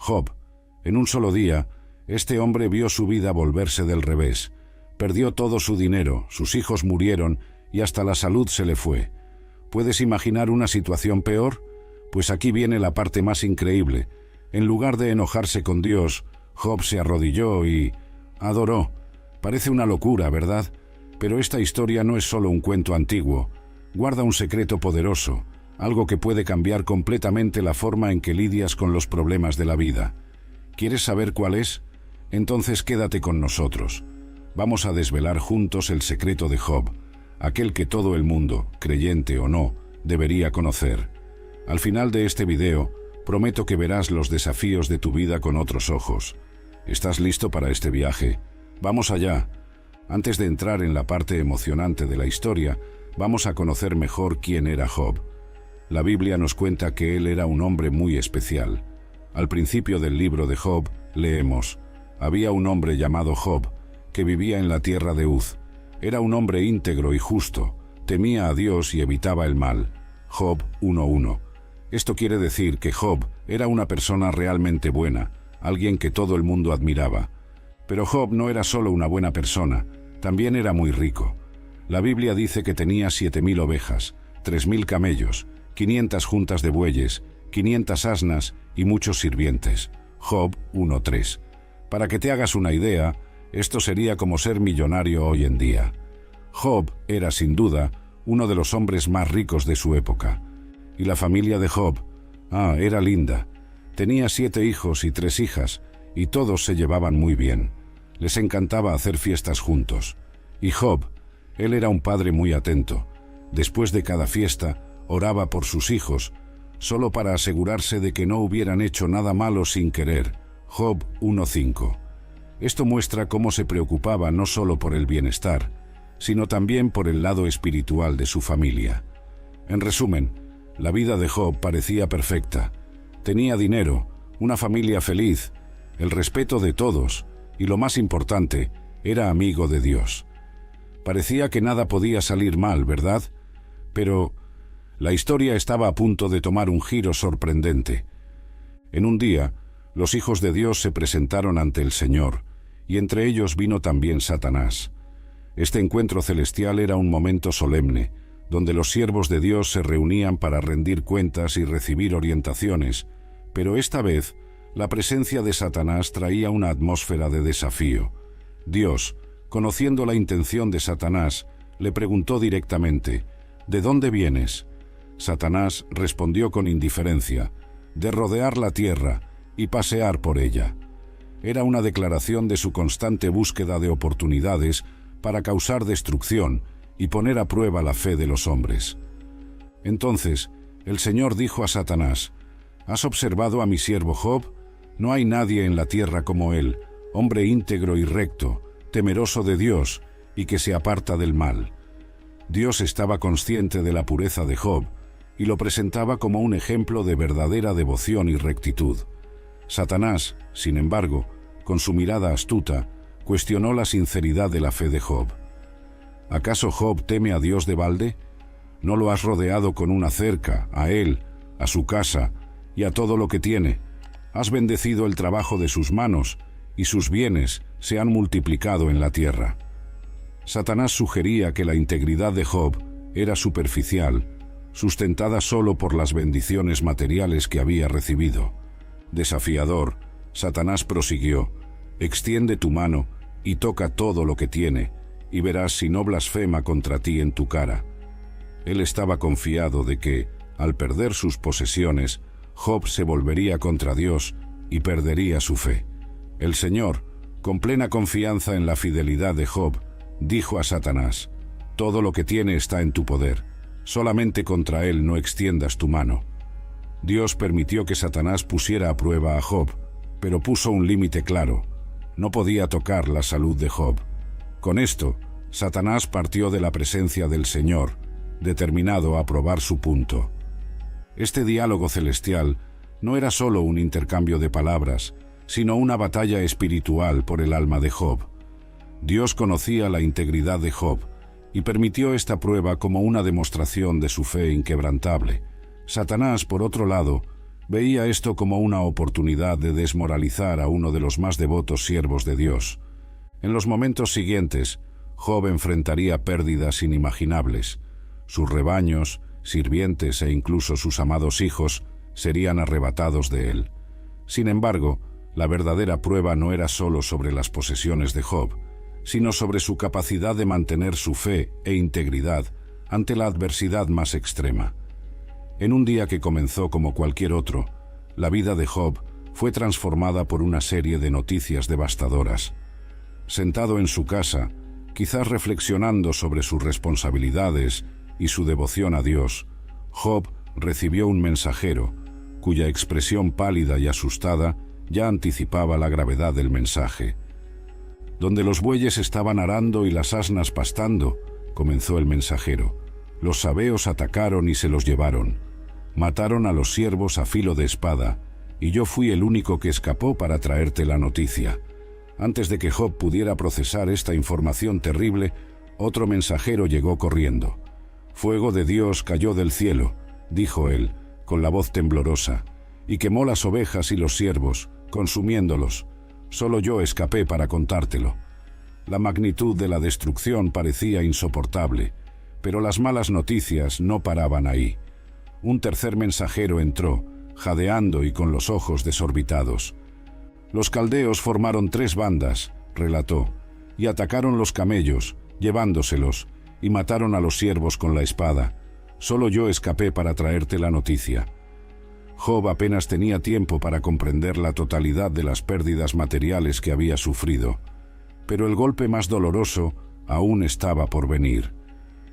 Job. En un solo día, este hombre vio su vida volverse del revés. Perdió todo su dinero, sus hijos murieron y hasta la salud se le fue. ¿Puedes imaginar una situación peor? Pues aquí viene la parte más increíble. En lugar de enojarse con Dios, Job se arrodilló y adoró. Parece una locura, ¿verdad? Pero esta historia no es solo un cuento antiguo. Guarda un secreto poderoso, algo que puede cambiar completamente la forma en que lidias con los problemas de la vida. ¿Quieres saber cuál es? Entonces quédate con nosotros. Vamos a desvelar juntos el secreto de Job, aquel que todo el mundo, creyente o no, debería conocer. Al final de este video, prometo que verás los desafíos de tu vida con otros ojos. ¿Estás listo para este viaje? Vamos allá. Antes de entrar en la parte emocionante de la historia, vamos a conocer mejor quién era Job. La Biblia nos cuenta que él era un hombre muy especial. Al principio del libro de Job, leemos: había un hombre llamado Job, que vivía en la tierra de Uz. Era un hombre íntegro y justo, temía a Dios y evitaba el mal. Job 1:1. Esto quiere decir que Job era una persona realmente buena, alguien que todo el mundo admiraba. Pero Job no era solo una buena persona, también era muy rico. La Biblia dice que tenía 7.000 ovejas, 3.000 camellos, 500 juntas de bueyes, 500 asnas y muchos sirvientes. Job 1:3. Para que te hagas una idea, esto sería como ser millonario hoy en día. Job era, sin duda, uno de los hombres más ricos de su época. Y la familia de Job, era linda. Tenía 7 hijos y 3 hijas, y todos se llevaban muy bien. Les encantaba hacer fiestas juntos. Y Job, él era un padre muy atento. Después de cada fiesta, oraba por sus hijos, solo para asegurarse de que no hubieran hecho nada malo sin querer. Job 1:5. Esto muestra cómo se preocupaba no solo por el bienestar, sino también por el lado espiritual de su familia. En resumen, la vida de Job parecía perfecta. Tenía dinero, una familia feliz, el respeto de todos, y lo más importante, era amigo de Dios. Parecía que nada podía salir mal, ¿verdad? Pero la historia estaba a punto de tomar un giro sorprendente. En un día, los hijos de Dios se presentaron ante el Señor, y entre ellos vino también Satanás. Este encuentro celestial era un momento solemne, donde los siervos de Dios se reunían para rendir cuentas y recibir orientaciones, pero esta vez, la presencia de Satanás traía una atmósfera de desafío. Dios, conociendo la intención de Satanás, le preguntó directamente: ¿de dónde vienes? Satanás respondió con indiferencia: de rodear la tierra y pasear por ella. Era una declaración de su constante búsqueda de oportunidades para causar destrucción y poner a prueba la fe de los hombres. Entonces, el Señor dijo a Satanás: ¿has observado a mi siervo Job? No hay nadie en la tierra como él, hombre íntegro y recto, temeroso de Dios y que se aparta del mal. Dios estaba consciente de la pureza de Job y lo presentaba como un ejemplo de verdadera devoción y rectitud. Satanás, sin embargo, con su mirada astuta, cuestionó la sinceridad de la fe de Job. ¿Acaso Job teme a Dios de balde? ¿No lo has rodeado con una cerca, a él, a su casa y a todo lo que tiene? Has bendecido el trabajo de sus manos y sus bienes se han multiplicado en la tierra. Satanás sugería que la integridad de Job era superficial, sustentada solo por las bendiciones materiales que había recibido. Desafiador, Satanás prosiguió: extiende tu mano y toca todo lo que tiene, y verás si no blasfema contra ti en tu cara. Él estaba confiado de que, al perder sus posesiones, Job se volvería contra Dios y perdería su fe. El Señor, con plena confianza en la fidelidad de Job, dijo a Satanás: todo lo que tiene está en tu poder, solamente contra él no extiendas tu mano. Dios permitió que Satanás pusiera a prueba a Job, pero puso un límite claro: no podía tocar la salud de Job. Con esto, Satanás partió de la presencia del Señor, determinado a probar su punto. Este diálogo celestial no era solo un intercambio de palabras, sino una batalla espiritual por el alma de Job. Dios conocía la integridad de Job y permitió esta prueba como una demostración de su fe inquebrantable. Satanás, por otro lado, Veía esto como una oportunidad de desmoralizar a uno de los más devotos siervos de Dios. En los momentos siguientes, Job enfrentaría pérdidas inimaginables. Sus rebaños, sirvientes e incluso sus amados hijos serían arrebatados de él. Sin embargo, la verdadera prueba no era solo sobre las posesiones de Job, sino sobre su capacidad de mantener su fe e integridad ante la adversidad más extrema. En un día que comenzó como cualquier otro, la vida de Job fue transformada por una serie de noticias devastadoras. Sentado en su casa, quizás reflexionando sobre sus responsabilidades y su devoción a Dios, Job recibió un mensajero, cuya expresión pálida y asustada ya anticipaba la gravedad del mensaje. «Donde los bueyes estaban arando y las asnas pastando», comenzó el mensajero, «los sabeos atacaron y se los llevaron. Mataron a los siervos a filo de espada, y yo fui el único que escapó para traerte la noticia». Antes de que Job pudiera procesar esta información terrible, otro mensajero llegó corriendo. «Fuego de Dios cayó del cielo», dijo él, con la voz temblorosa, «y quemó las ovejas y los siervos, consumiéndolos. Solo yo escapé para contártelo». La magnitud de la destrucción parecía insoportable, pero las malas noticias no paraban ahí. Un tercer mensajero entró, jadeando y con los ojos desorbitados. «Los caldeos formaron 3 bandas», relató, «y atacaron los camellos, llevándoselos, y mataron a los siervos con la espada. Solo yo escapé para traerte la noticia». Job apenas tenía tiempo para comprender la totalidad de las pérdidas materiales que había sufrido, pero el golpe más doloroso aún estaba por venir.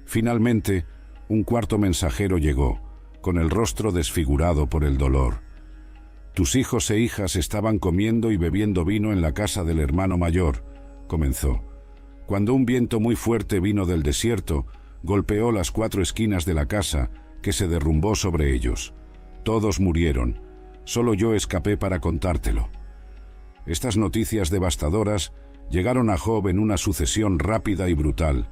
Finalmente, un cuarto mensajero llegó, con el rostro desfigurado por el dolor. «Tus hijos e hijas estaban comiendo y bebiendo vino en la casa del hermano mayor», comenzó, «cuando un viento muy fuerte vino del desierto, golpeó las 4 esquinas de la casa, que se derrumbó sobre ellos. Todos murieron. Solo yo escapé para contártelo». Estas noticias devastadoras llegaron a Job en una sucesión rápida y brutal.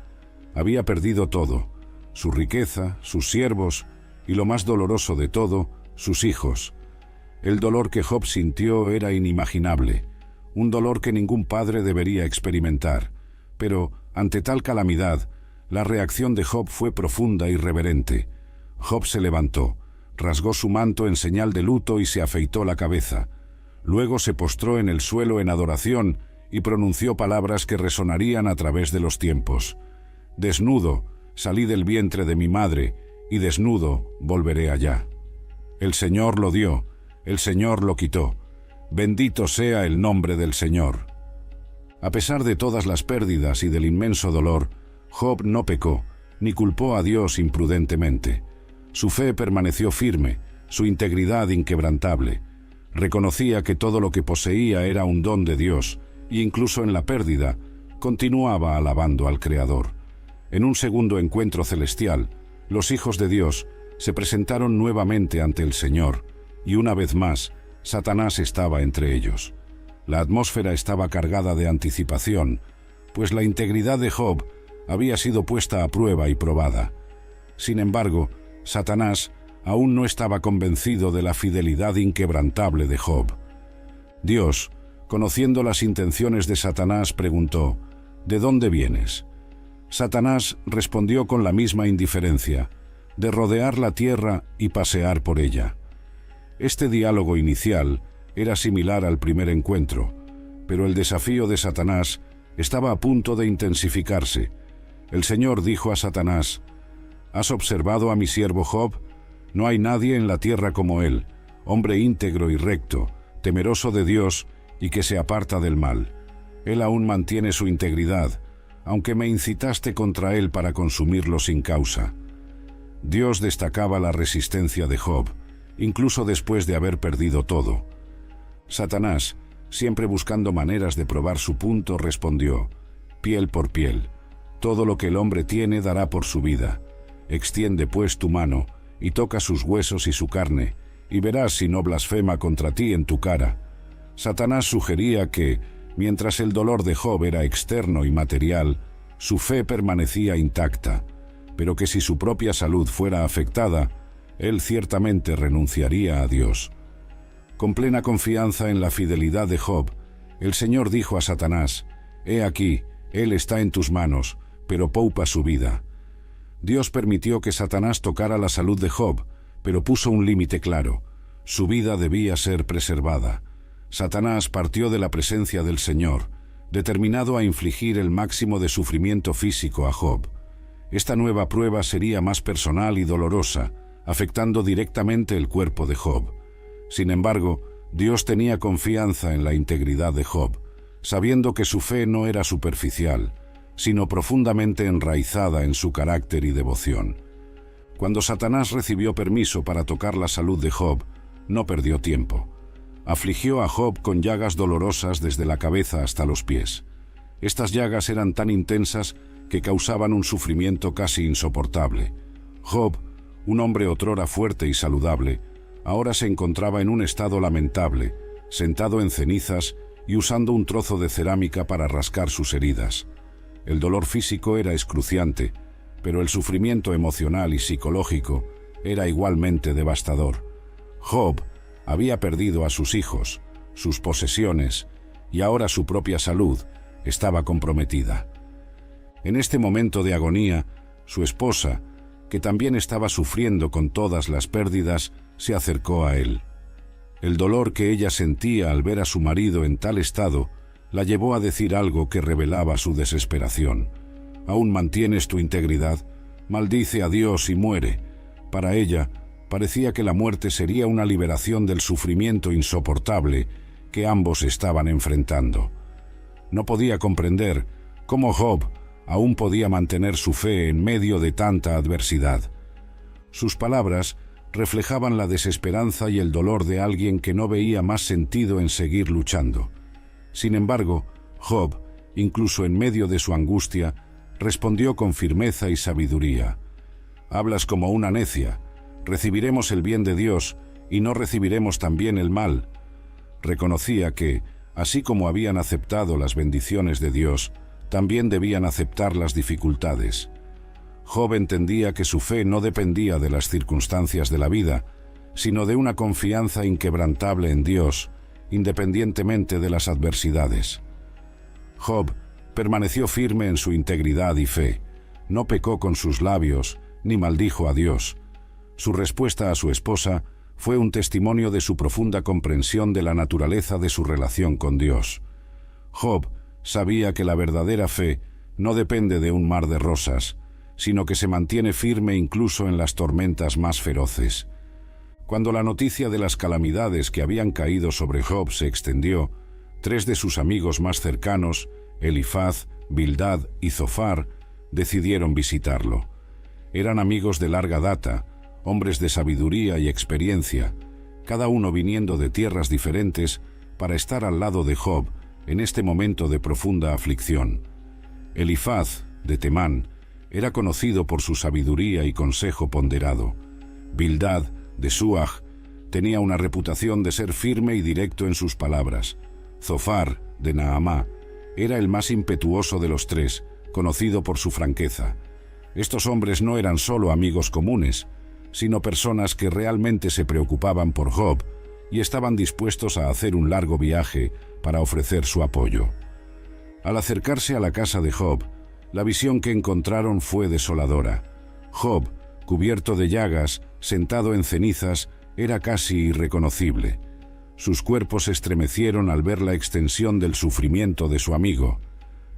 Había perdido todo: su riqueza, sus siervos y, lo más doloroso de todo, sus hijos. El dolor que Job sintió era inimaginable, un dolor que ningún padre debería experimentar. Pero, ante tal calamidad, la reacción de Job fue profunda y reverente. Job se levantó, rasgó su manto en señal de luto y se afeitó la cabeza. Luego se postró en el suelo en adoración y pronunció palabras que resonarían a través de los tiempos. «Desnudo salí del vientre de mi madre, y desnudo volveré allá. El Señor lo dio, el Señor lo quitó. Bendito sea el nombre del Señor». A pesar de todas las pérdidas y del inmenso dolor, Job no pecó, ni culpó a Dios imprudentemente. Su fe permaneció firme, su integridad inquebrantable. Reconocía que todo lo que poseía era un don de Dios, y incluso en la pérdida, continuaba alabando al Creador. En un segundo encuentro celestial, los hijos de Dios se presentaron nuevamente ante el Señor, y una vez más, Satanás estaba entre ellos. La atmósfera estaba cargada de anticipación, pues la integridad de Job había sido puesta a prueba y probada. Sin embargo, Satanás aún no estaba convencido de la fidelidad inquebrantable de Job. Dios, conociendo las intenciones de Satanás, preguntó: «¿De dónde vienes?». Satanás respondió con la misma indiferencia: «De rodear la tierra y pasear por ella». Este diálogo inicial era similar al primer encuentro, pero el desafío de Satanás estaba a punto de intensificarse. El Señor dijo a Satanás: «¿Has observado a mi siervo Job? No hay nadie en la tierra como él, hombre íntegro y recto, temeroso de Dios y que se aparta del mal. Él aún mantiene su integridad, aunque me incitaste contra él para consumirlo sin causa». Dios destacaba la resistencia de Job, incluso después de haber perdido todo. Satanás, siempre buscando maneras de probar su punto, respondió: «Piel por piel. Todo lo que el hombre tiene dará por su vida. Extiende pues tu mano y toca sus huesos y su carne, y verás si no blasfema contra ti en tu cara». Satanás sugería que, mientras el dolor de Job era externo y material, su fe permanecía intacta, pero que si su propia salud fuera afectada, él ciertamente renunciaría a Dios. Con plena confianza en la fidelidad de Job, el Señor dijo a Satanás: «He aquí, él está en tus manos, pero poupa su vida». Dios permitió que Satanás tocara la salud de Job, pero puso un límite claro: su vida debía ser preservada. Satanás partió de la presencia del Señor, determinado a infligir el máximo de sufrimiento físico a Job. Esta nueva prueba sería más personal y dolorosa, afectando directamente el cuerpo de Job. Sin embargo, Dios tenía confianza en la integridad de Job, sabiendo que su fe no era superficial, sino profundamente enraizada en su carácter y devoción. Cuando Satanás recibió permiso para tocar la salud de Job, no perdió tiempo. Afligió a Job con llagas dolorosas desde la cabeza hasta los pies. Estas llagas eran tan intensas que causaban un sufrimiento casi insoportable. Job, un hombre otrora fuerte y saludable, ahora se encontraba en un estado lamentable, sentado en cenizas y usando un trozo de cerámica para rascar sus heridas. El dolor físico era excruciante, pero el sufrimiento emocional y psicológico era igualmente devastador. Job había perdido a sus hijos, sus posesiones, y ahora su propia salud estaba comprometida. En este momento de agonía, su esposa, que también estaba sufriendo con todas las pérdidas, se acercó a él. El dolor que ella sentía al ver a su marido en tal estado la llevó a decir algo que revelaba su desesperación. «¿Aún mantienes tu integridad? Maldice a Dios y muere». Para ella, parecía que la muerte sería una liberación del sufrimiento insoportable que ambos estaban enfrentando. No podía comprender cómo Job aún podía mantener su fe en medio de tanta adversidad. Sus palabras reflejaban la desesperanza y el dolor de alguien que no veía más sentido en seguir luchando. Sin embargo, Job, incluso en medio de su angustia, respondió con firmeza y sabiduría: «Hablas como una necia. Recibiremos el bien de Dios y no recibiremos también el mal». Reconocía que, así como habían aceptado las bendiciones de Dios, también debían aceptar las dificultades. Job entendía que su fe no dependía de las circunstancias de la vida, sino de una confianza inquebrantable en Dios, independientemente de las adversidades. Job permaneció firme en su integridad y fe, no pecó con sus labios, ni maldijo a Dios. Su respuesta a su esposa fue un testimonio de su profunda comprensión de la naturaleza de su relación con Dios. Job sabía que la verdadera fe no depende de un mar de rosas, sino que se mantiene firme incluso en las tormentas más feroces. Cuando la noticia de las calamidades que habían caído sobre Job se extendió, 3 de sus amigos más cercanos, Elifaz, Bildad y Zofar, decidieron visitarlo. Eran amigos de larga data, hombres de sabiduría y experiencia, cada uno viniendo de tierras diferentes para estar al lado de Job en este momento de profunda aflicción. Elifaz, de Temán, era conocido por su sabiduría y consejo ponderado. Bildad, de Suaj, tenía una reputación de ser firme y directo en sus palabras. Zofar, de Naamá, era el más impetuoso de los 3, conocido por su franqueza. Estos hombres no eran solo amigos comunes, sino personas que realmente se preocupaban por Job y estaban dispuestos a hacer un largo viaje para ofrecer su apoyo. Al acercarse a la casa de Job, la visión que encontraron fue desoladora. Job, cubierto de llagas, sentado en cenizas, era casi irreconocible. Sus cuerpos se estremecieron al ver la extensión del sufrimiento de su amigo.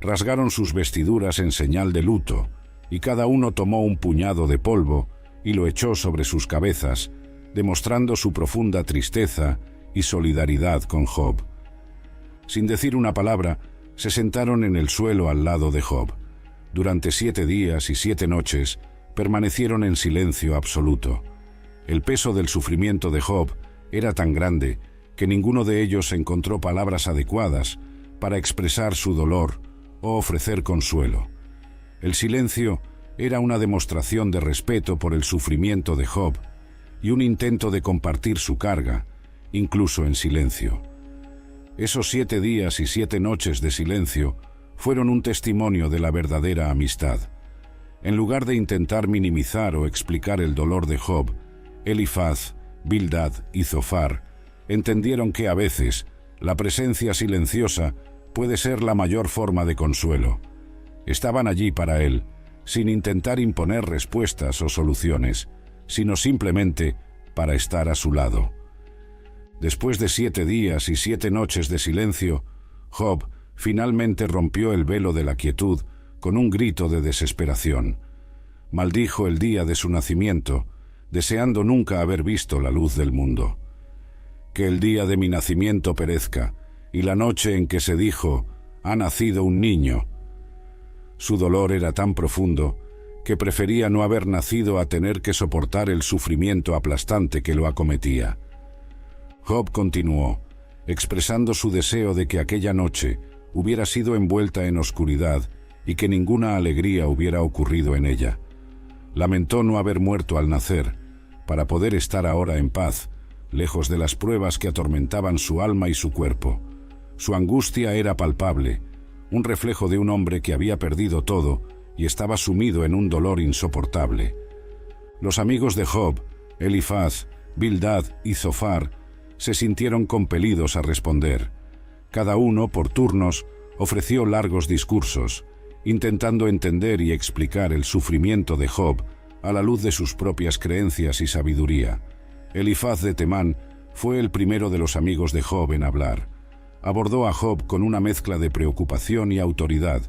Rasgaron sus vestiduras en señal de luto, y cada uno tomó un puñado de polvo y lo echó sobre sus cabezas, demostrando su profunda tristeza y solidaridad con Job. Sin decir una palabra, se sentaron en el suelo al lado de Job. Durante 7 días y 7 noches permanecieron en silencio absoluto. El peso del sufrimiento de Job era tan grande que ninguno de ellos encontró palabras adecuadas para expresar su dolor o ofrecer consuelo. El silencio era una demostración de respeto por el sufrimiento de Job y un intento de compartir su carga, incluso en silencio. Esos 7 días y 7 noches de silencio fueron un testimonio de la verdadera amistad. En lugar de intentar minimizar o explicar el dolor de Job, Elifaz, Bildad y Zofar entendieron que a veces la presencia silenciosa puede ser la mayor forma de consuelo. Estaban allí para él, sin intentar imponer respuestas o soluciones, sino simplemente para estar a su lado. Después de 7 días y 7 noches de silencio, Job finalmente rompió el velo de la quietud con un grito de desesperación. Maldijo el día de su nacimiento, deseando nunca haber visto la luz del mundo. Que el día de mi nacimiento perezca, y la noche en que se dijo, ha nacido un niño. Su dolor era tan profundo que prefería no haber nacido a tener que soportar el sufrimiento aplastante que lo acometía. Job continuó, expresando su deseo de que aquella noche hubiera sido envuelta en oscuridad y que ninguna alegría hubiera ocurrido en ella. Lamentó no haber muerto al nacer, para poder estar ahora en paz, lejos de las pruebas que atormentaban su alma y su cuerpo. Su angustia era palpable, un reflejo de un hombre que había perdido todo y estaba sumido en un dolor insoportable. Los amigos de Job, Elifaz, Bildad y Zofar, se sintieron compelidos a responder. Cada uno, por turnos, ofreció largos discursos, intentando entender y explicar el sufrimiento de Job a la luz de sus propias creencias y sabiduría. Elifaz de Temán fue el primero de los amigos de Job en hablar. Abordó a Job con una mezcla de preocupación y autoridad,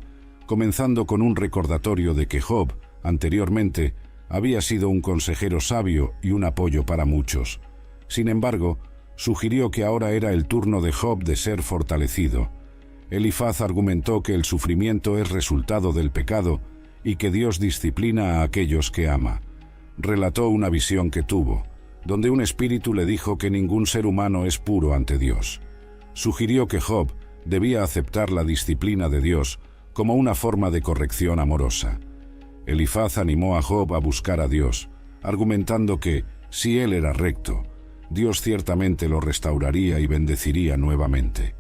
comenzando con un recordatorio de que Job, anteriormente, había sido un consejero sabio y un apoyo para muchos. Sin embargo, sugirió que ahora era el turno de Job de ser fortalecido. Elifaz argumentó que el sufrimiento es resultado del pecado y que Dios disciplina a aquellos que ama. Relató una visión que tuvo, donde un espíritu le dijo que ningún ser humano es puro ante Dios. Sugirió que Job debía aceptar la disciplina de Dios como una forma de corrección amorosa. Elifaz animó a Job a buscar a Dios, argumentando que, si él era recto, Dios ciertamente lo restauraría y bendeciría nuevamente.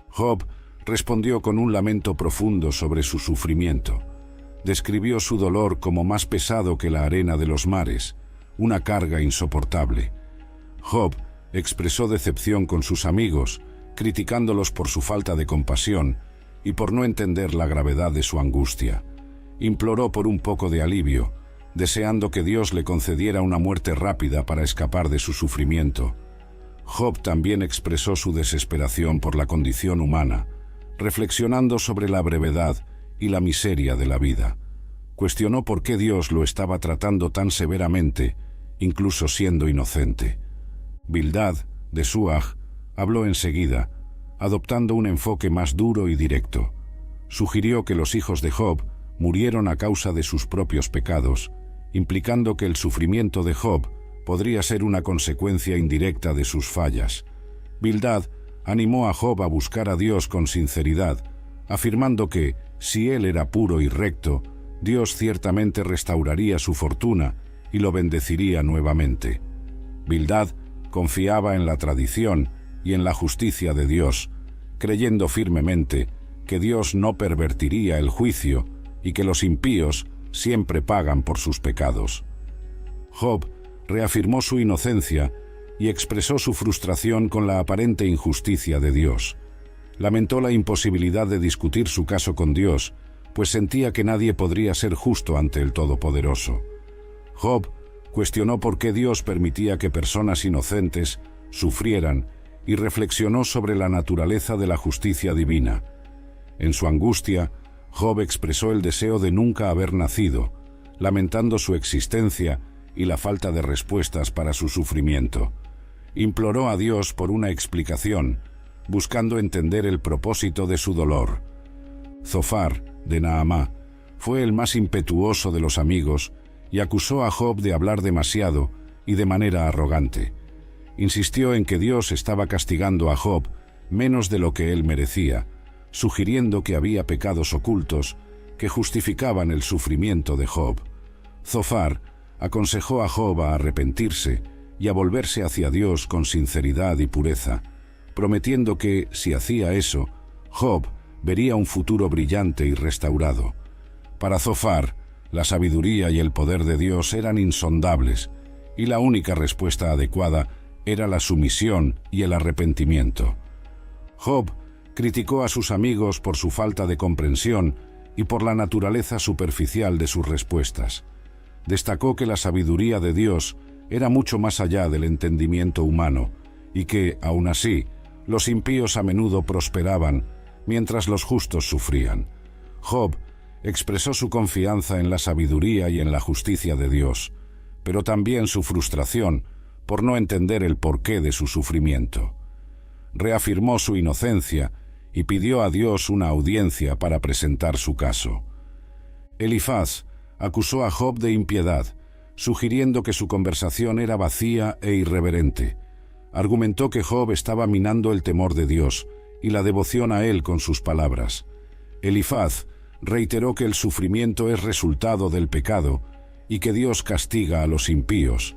Job respondió con un lamento profundo sobre su sufrimiento. Describió su dolor como más pesado que la arena de los mares, una carga insoportable. Job expresó decepción con sus amigos, criticándolos por su falta de compasión y por no entender la gravedad de su angustia. Imploró por un poco de alivio, deseando que Dios le concediera una muerte rápida para escapar de su sufrimiento. Job también expresó su desesperación por la condición humana, reflexionando sobre la brevedad y la miseria de la vida. Cuestionó por qué Dios lo estaba tratando tan severamente, incluso siendo inocente. Bildad, de Suaj, habló enseguida, adoptando un enfoque más duro y directo. Sugirió que los hijos de Job murieron a causa de sus propios pecados, implicando que el sufrimiento de Job podría ser una consecuencia indirecta de sus fallas. Bildad animó a Job a buscar a Dios con sinceridad, afirmando que, si él era puro y recto, Dios ciertamente restauraría su fortuna y lo bendeciría nuevamente. Bildad confiaba en la tradición y en la justicia de Dios, creyendo firmemente que Dios no pervertiría el juicio y que los impíos siempre pagan por sus pecados. Job reafirmó su inocencia y expresó su frustración con la aparente injusticia de Dios. Lamentó la imposibilidad de discutir su caso con Dios, pues sentía que nadie podría ser justo ante el Todopoderoso. Job cuestionó por qué Dios permitía que personas inocentes sufrieran y reflexionó sobre la naturaleza de la justicia divina. En su angustia, Job expresó el deseo de nunca haber nacido, lamentando su existencia y la falta de respuestas para su sufrimiento. Imploró a Dios por una explicación, buscando entender el propósito de su dolor. Zofar, de Naamá, fue el más impetuoso de los amigos y acusó a Job de hablar demasiado y de manera arrogante. Insistió en que Dios estaba castigando a Job menos de lo que él merecía, sugiriendo que había pecados ocultos que justificaban el sufrimiento de Job. Zofar aconsejó a Job a arrepentirse y a volverse hacia Dios con sinceridad y pureza, prometiendo que, si hacía eso, Job vería un futuro brillante y restaurado. Para Zofar, la sabiduría y el poder de Dios eran insondables, y la única respuesta adecuada era la sumisión y el arrepentimiento. Job criticó a sus amigos por su falta de comprensión y por la naturaleza superficial de sus respuestas. Destacó que la sabiduría de Dios era mucho más allá del entendimiento humano y que, aun así, los impíos a menudo prosperaban mientras los justos sufrían. Job expresó su confianza en la sabiduría y en la justicia de Dios, pero también su frustración por no entender el porqué de su sufrimiento. Reafirmó su inocencia y pidió a Dios una audiencia para presentar su caso. Elifaz acusó a Job de impiedad, sugiriendo que su conversación era vacía e irreverente. Argumentó que Job estaba minando el temor de Dios y la devoción a él con sus palabras. Elifaz reiteró que el sufrimiento es resultado del pecado y que Dios castiga a los impíos.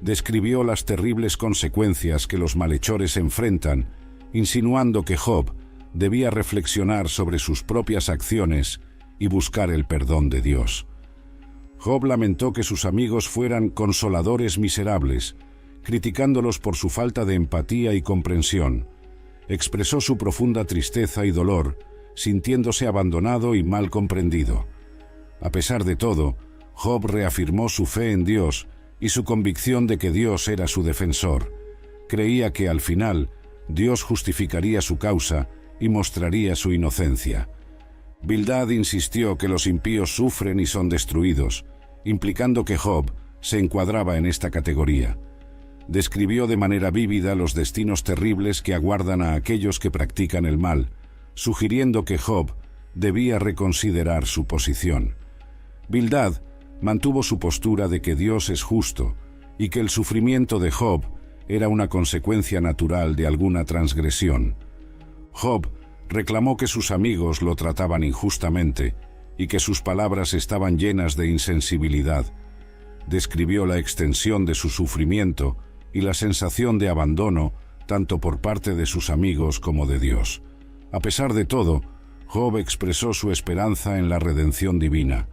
Describió las terribles consecuencias que los malhechores enfrentan, insinuando que Job debía reflexionar sobre sus propias acciones y buscar el perdón de Dios. Job lamentó que sus amigos fueran consoladores miserables, criticándolos por su falta de empatía y comprensión. Expresó su profunda tristeza y dolor, sintiéndose abandonado y mal comprendido. A pesar de todo, Job reafirmó su fe en Dios y su convicción de que Dios era su defensor. Creía que al final Dios justificaría su causa y mostraría su inocencia. Bildad insistió que los impíos sufren y son destruidos, implicando que Job se encuadraba en esta categoría. Describió de manera vívida los destinos terribles que aguardan a aquellos que practican el mal, sugiriendo que Job debía reconsiderar su posición. Bildad mantuvo su postura de que Dios es justo y que el sufrimiento de Job era una consecuencia natural de alguna transgresión. Job reclamó que sus amigos lo trataban injustamente y que sus palabras estaban llenas de insensibilidad. Describió la extensión de su sufrimiento y la sensación de abandono tanto por parte de sus amigos como de Dios. A pesar de todo, Job expresó su esperanza en la redención divina.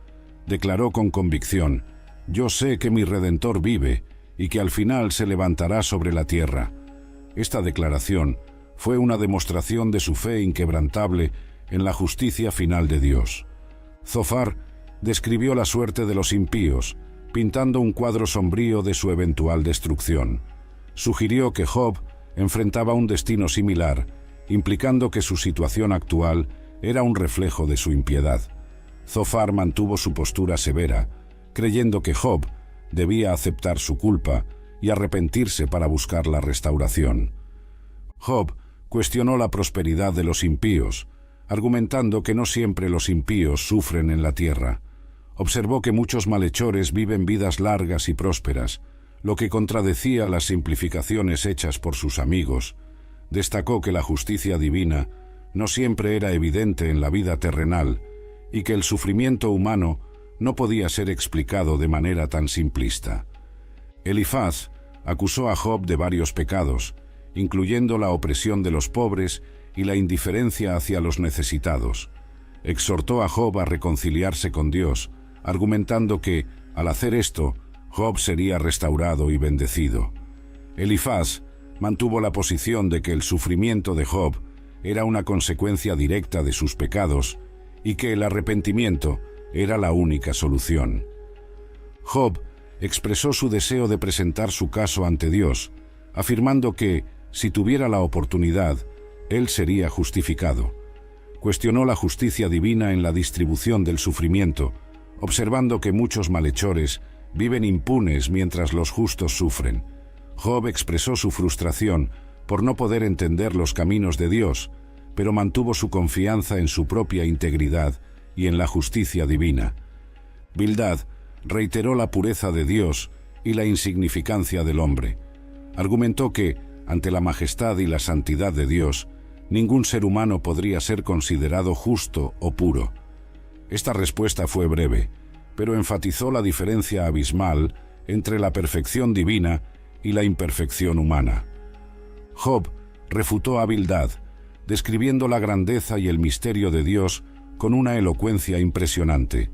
Declaró con convicción: «Yo sé que mi Redentor vive y que al final se levantará sobre la tierra». Esta declaración fue una demostración de su fe inquebrantable en la justicia final de Dios. Zofar describió la suerte de los impíos, pintando un cuadro sombrío de su eventual destrucción. Sugirió que Job enfrentaba un destino similar, implicando que su situación actual era un reflejo de su impiedad. Zofar mantuvo su postura severa, creyendo que Job debía aceptar su culpa y arrepentirse para buscar la restauración. Job cuestionó la prosperidad de los impíos, argumentando que no siempre los impíos sufren en la tierra. Observó que muchos malhechores viven vidas largas y prósperas, lo que contradecía las simplificaciones hechas por sus amigos. Destacó que la justicia divina no siempre era evidente en la vida terrenal y que el sufrimiento humano no podía ser explicado de manera tan simplista. Elifaz acusó a Job de varios pecados, incluyendo la opresión de los pobres y la indiferencia hacia los necesitados. Exhortó a Job a reconciliarse con Dios, argumentando que, al hacer esto, Job sería restaurado y bendecido. Elifaz mantuvo la posición de que el sufrimiento de Job era una consecuencia directa de sus pecados y que el arrepentimiento era la única solución. Job expresó su deseo de presentar su caso ante Dios, afirmando que, si tuviera la oportunidad, él sería justificado. Cuestionó la justicia divina en la distribución del sufrimiento, observando que muchos malhechores viven impunes mientras los justos sufren. Job expresó su frustración por no poder entender los caminos de Dios, pero mantuvo su confianza en su propia integridad y en la justicia divina. Bildad reiteró la pureza de Dios y la insignificancia del hombre. Argumentó que, ante la majestad y la santidad de Dios, ningún ser humano podría ser considerado justo o puro. Esta respuesta fue breve, pero enfatizó la diferencia abismal entre la perfección divina y la imperfección humana. Job refutó a Bildad, describiendo la grandeza y el misterio de Dios con una elocuencia impresionante.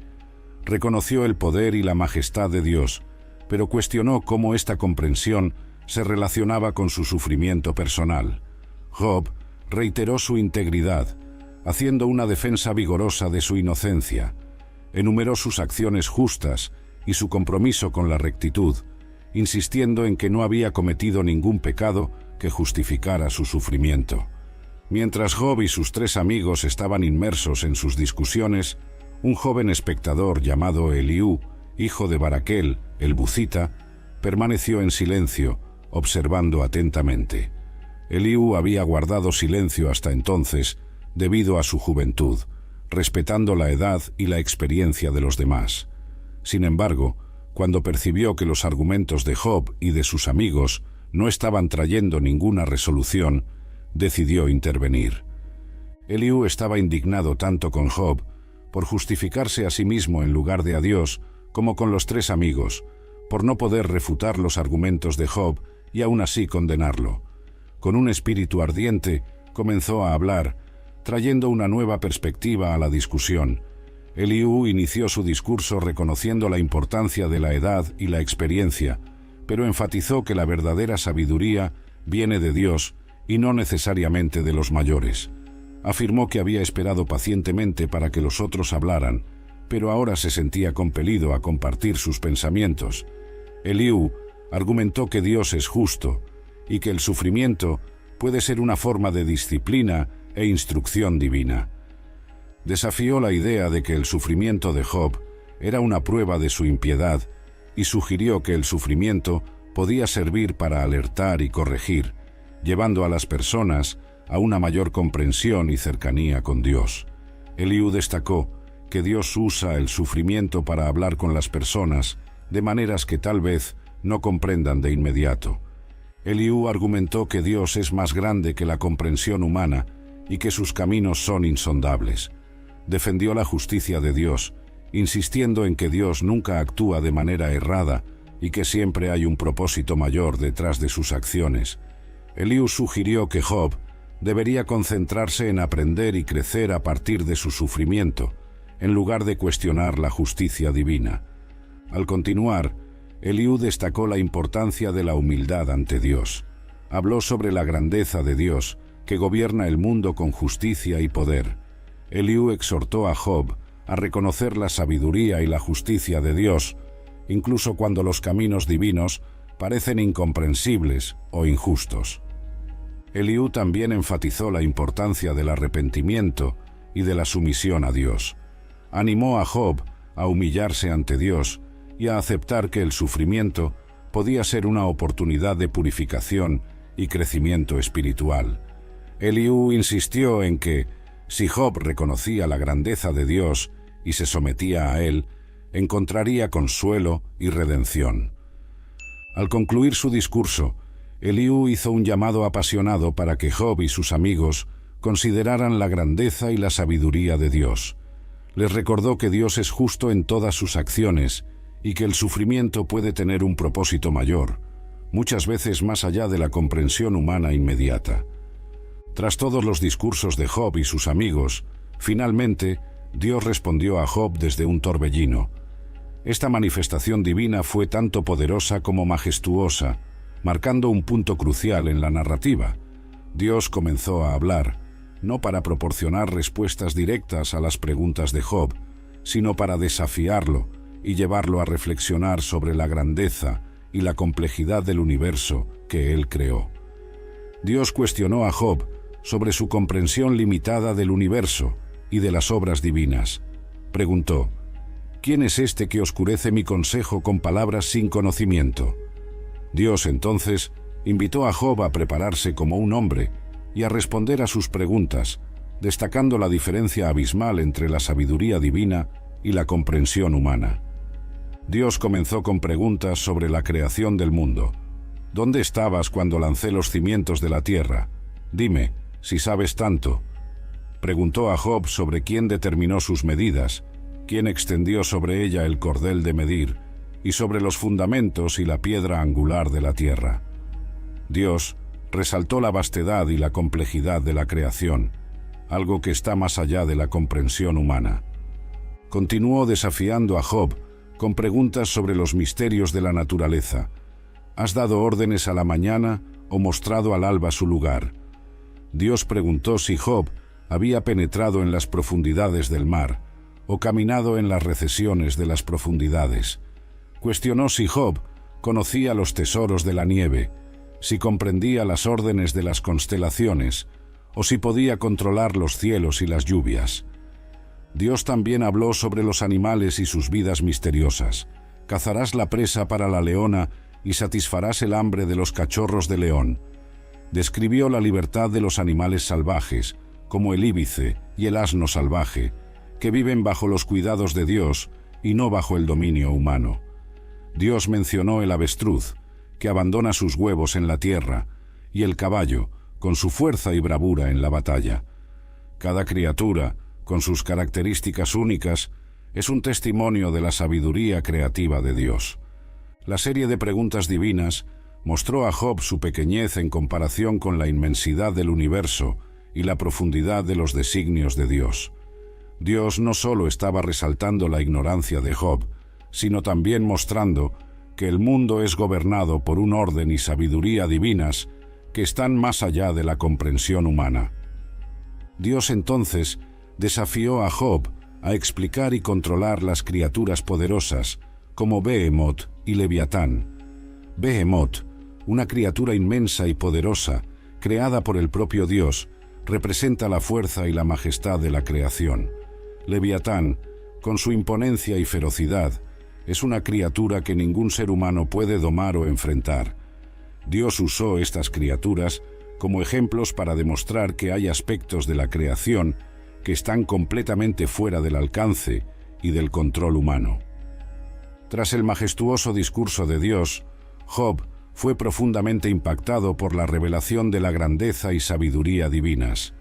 Reconoció el poder y la majestad de Dios, pero cuestionó cómo esta comprensión se relacionaba con su sufrimiento personal. Job reiteró su integridad, haciendo una defensa vigorosa de su inocencia. Enumeró sus acciones justas y su compromiso con la rectitud, insistiendo en que no había cometido ningún pecado que justificara su sufrimiento. Mientras Job y sus 3 amigos estaban inmersos en sus discusiones, un joven espectador llamado Eliú, hijo de Baraquel, el Buzita, permaneció en silencio, observando atentamente. Eliú había guardado silencio hasta entonces debido a su juventud, respetando la edad y la experiencia de los demás. Sin embargo, cuando percibió que los argumentos de Job y de sus amigos no estaban trayendo ninguna resolución, decidió intervenir. Eliú estaba indignado tanto con Job, por justificarse a sí mismo en lugar de a Dios, como con los 3 amigos, por no poder refutar los argumentos de Job y aún así condenarlo. Con un espíritu ardiente, comenzó a hablar, trayendo una nueva perspectiva a la discusión. Eliú inició su discurso reconociendo la importancia de la edad y la experiencia, pero enfatizó que la verdadera sabiduría viene de Dios y no necesariamente de los mayores. Afirmó que había esperado pacientemente para que los otros hablaran, pero ahora se sentía compelido a compartir sus pensamientos. Eliú argumentó que Dios es justo y que el sufrimiento puede ser una forma de disciplina e instrucción divina. Desafió la idea de que el sufrimiento de Job era una prueba de su impiedad y sugirió que el sufrimiento podía servir para alertar y corregir, llevando a las personas a una mayor comprensión y cercanía con Dios. Eliú destacó que Dios usa el sufrimiento para hablar con las personas de maneras que tal vez no comprendan de inmediato. Eliú argumentó que Dios es más grande que la comprensión humana y que sus caminos son insondables. Defendió la justicia de Dios, insistiendo en que Dios nunca actúa de manera errada y que siempre hay un propósito mayor detrás de sus acciones. Eliú sugirió que Job debería concentrarse en aprender y crecer a partir de su sufrimiento, en lugar de cuestionar la justicia divina. Al continuar, Eliú destacó la importancia de la humildad ante Dios. Habló sobre la grandeza de Dios, que gobierna el mundo con justicia y poder. Eliú exhortó a Job a reconocer la sabiduría y la justicia de Dios, incluso cuando los caminos divinos parecen incomprensibles o injustos. Eliú también enfatizó la importancia del arrepentimiento y de la sumisión a Dios. Animó a Job a humillarse ante Dios y a aceptar que el sufrimiento podía ser una oportunidad de purificación y crecimiento espiritual. Eliú insistió en que, si Job reconocía la grandeza de Dios y se sometía a él, encontraría consuelo y redención. Al concluir su discurso, Eliú hizo un llamado apasionado para que Job y sus amigos consideraran la grandeza y la sabiduría de Dios. Les recordó que Dios es justo en todas sus acciones y que el sufrimiento puede tener un propósito mayor, muchas veces más allá de la comprensión humana inmediata. Tras todos los discursos de Job y sus amigos, finalmente Dios respondió a Job desde un torbellino. Esta manifestación divina fue tanto poderosa como majestuosa, marcando un punto crucial en la narrativa. Dios comenzó a hablar, no para proporcionar respuestas directas a las preguntas de Job, sino para desafiarlo y llevarlo a reflexionar sobre la grandeza y la complejidad del universo que él creó. Dios cuestionó a Job sobre su comprensión limitada del universo y de las obras divinas. Preguntó: ¿quién es este que oscurece mi consejo con palabras sin conocimiento? Dios entonces invitó a Job a prepararse como un hombre y a responder a sus preguntas, destacando la diferencia abismal entre la sabiduría divina y la comprensión humana. Dios comenzó con preguntas sobre la creación del mundo. ¿Dónde estabas cuando lancé los cimientos de la tierra? Dime, si sabes tanto. Preguntó a Job sobre quién determinó sus medidas, quién extendió sobre ella el cordel de medir, y sobre los fundamentos y la piedra angular de la tierra. Dios resaltó la vastedad y la complejidad de la creación, algo que está más allá de la comprensión humana. Continuó desafiando a Job con preguntas sobre los misterios de la naturaleza. ¿Has dado órdenes a la mañana o mostrado al alba su lugar? Dios preguntó si Job había penetrado en las profundidades del mar o caminado en las recesiones de las profundidades. Cuestionó si Job conocía los tesoros de la nieve, si comprendía las órdenes de las constelaciones o si podía controlar los cielos y las lluvias. Dios también habló sobre los animales y sus vidas misteriosas. Cazarás la presa para la leona y satisfarás el hambre de los cachorros de león. Describió la libertad de los animales salvajes, como el íbice y el asno salvaje, que viven bajo los cuidados de Dios y no bajo el dominio humano. Dios mencionó el avestruz, que abandona sus huevos en la tierra, y el caballo, con su fuerza y bravura en la batalla. Cada criatura, con sus características únicas, es un testimonio de la sabiduría creativa de Dios. La serie de preguntas divinas mostró a Job su pequeñez en comparación con la inmensidad del universo y la profundidad de los designios de Dios. Dios no solo estaba resaltando la ignorancia de Job, sino también mostrando que el mundo es gobernado por un orden y sabiduría divinas que están más allá de la comprensión humana. Dios entonces desafió a Job a explicar y controlar las criaturas poderosas como Behemoth y Leviatán. Behemoth, una criatura inmensa y poderosa, creada por el propio Dios, representa la fuerza y la majestad de la creación. Leviatán, con su imponencia y ferocidad, es una criatura que ningún ser humano puede domar o enfrentar. Dios usó estas criaturas como ejemplos para demostrar que hay aspectos de la creación que están completamente fuera del alcance y del control humano. Tras el majestuoso discurso de Dios, Job fue profundamente impactado por la revelación de la grandeza y sabiduría divinas.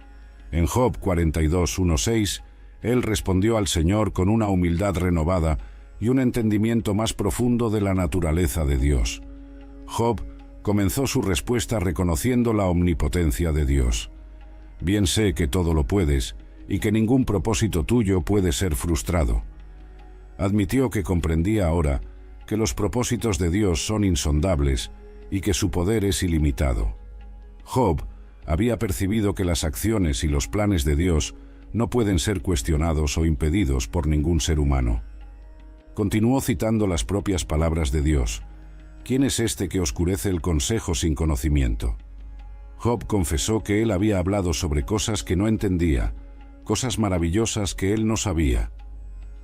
En Job 42:1-6, él respondió al Señor con una humildad renovada y un entendimiento más profundo de la naturaleza de Dios. Job comenzó su respuesta reconociendo la omnipotencia de Dios. Bien sé que todo lo puedes y que ningún propósito tuyo puede ser frustrado. Admitió que comprendía ahora que los propósitos de Dios son insondables y que su poder es ilimitado. Job había percibido que las acciones y los planes de Dios no pueden ser cuestionados o impedidos por ningún ser humano. Continuó citando las propias palabras de Dios. ¿Quién es este que oscurece el consejo sin conocimiento? Job confesó que él había hablado sobre cosas que no entendía, cosas maravillosas que él no sabía.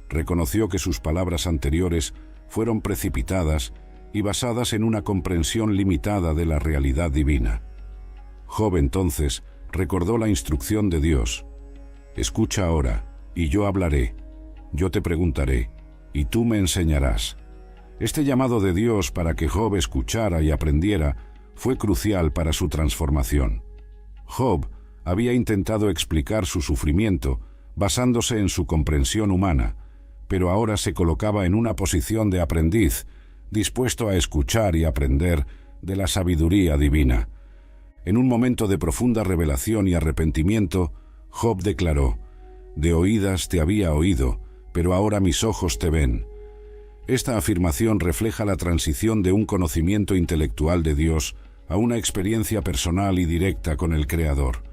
Reconoció que sus palabras anteriores fueron precipitadas y basadas en una comprensión limitada de la realidad divina. Job entonces recordó la instrucción de Dios. Escucha ahora, y yo hablaré. Yo te preguntaré, y tú me enseñarás. Este llamado de Dios para que Job escuchara y aprendiera fue crucial para su transformación. Job había intentado explicar su sufrimiento basándose en su comprensión humana, pero ahora se colocaba en una posición de aprendiz, dispuesto a escuchar y aprender de la sabiduría divina. En un momento de profunda revelación y arrepentimiento, Job declaró: «De oídas te había oído, pero ahora mis ojos te ven». Esta afirmación refleja la transición de un conocimiento intelectual de Dios a una experiencia personal y directa con el Creador.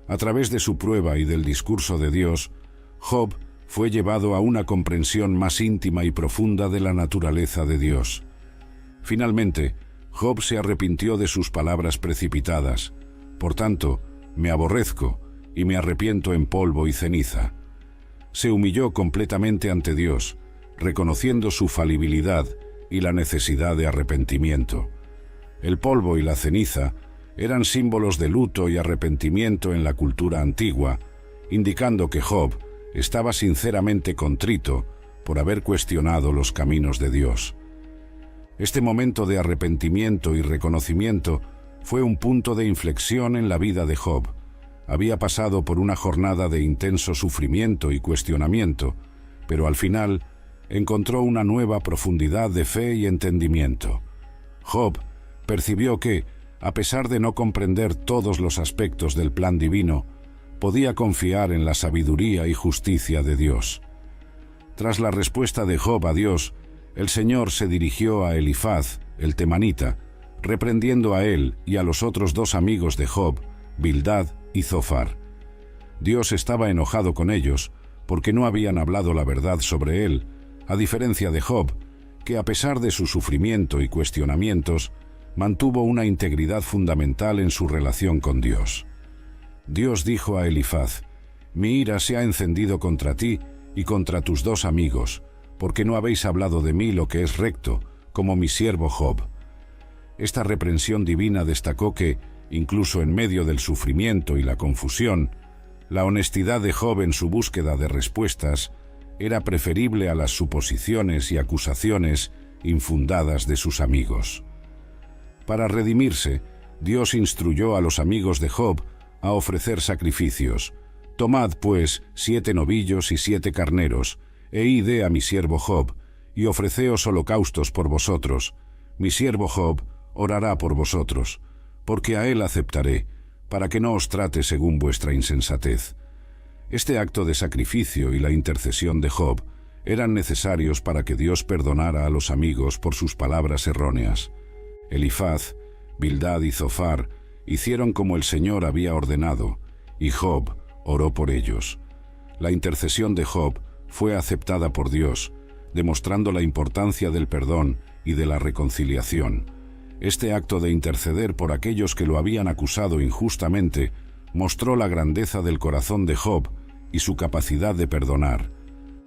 A través de su prueba y del discurso de Dios, Job fue llevado a una comprensión más íntima y profunda de la naturaleza de Dios. Finalmente, Job se arrepintió de sus palabras precipitadas. Por tanto, me aborrezco y me arrepiento en polvo y ceniza. Se humilló completamente ante Dios, reconociendo su falibilidad y la necesidad de arrepentimiento. El polvo y la ceniza eran símbolos de luto y arrepentimiento en la cultura antigua, indicando que Job estaba sinceramente contrito por haber cuestionado los caminos de Dios. Este momento de arrepentimiento y reconocimiento fue un punto de inflexión en la vida de Job. Había pasado por una jornada de intenso sufrimiento y cuestionamiento, pero al final encontró una nueva profundidad de fe y entendimiento. Job percibió que, a pesar de no comprender todos los aspectos del plan divino, podía confiar en la sabiduría y justicia de Dios. Tras la respuesta de Job a Dios, el Señor se dirigió a Elifaz, el temanita, reprendiendo a él y a los otros dos amigos de Job, Bildad y Zofar. Dios estaba enojado con ellos porque no habían hablado la verdad sobre él, a diferencia de Job, que a pesar de su sufrimiento y cuestionamientos, mantuvo una integridad fundamental en su relación con Dios. Dios dijo a Elifaz: «Mi ira se ha encendido contra ti y contra tus dos amigos, porque no habéis hablado de mí lo que es recto, como mi siervo Job». Esta reprensión divina destacó que, incluso en medio del sufrimiento y la confusión, la honestidad de Job en su búsqueda de respuestas era preferible a las suposiciones y acusaciones infundadas de sus amigos. Para redimirse, Dios instruyó a los amigos de Job a ofrecer sacrificios. «Tomad, pues, 7 novillos y 7 carneros, e id a mi siervo Job, y ofreceos holocaustos por vosotros. Mi siervo Job orará por vosotros, porque a él aceptaré, para que no os trate según vuestra insensatez». Este acto de sacrificio y la intercesión de Job eran necesarios para que Dios perdonara a los amigos por sus palabras erróneas. Elifaz, Bildad y Zofar hicieron como el Señor había ordenado, y Job oró por ellos. La intercesión de Job fue aceptada por Dios, demostrando la importancia del perdón y de la reconciliación. Este acto de interceder por aquellos que lo habían acusado injustamente mostró la grandeza del corazón de Job y su capacidad de perdonar.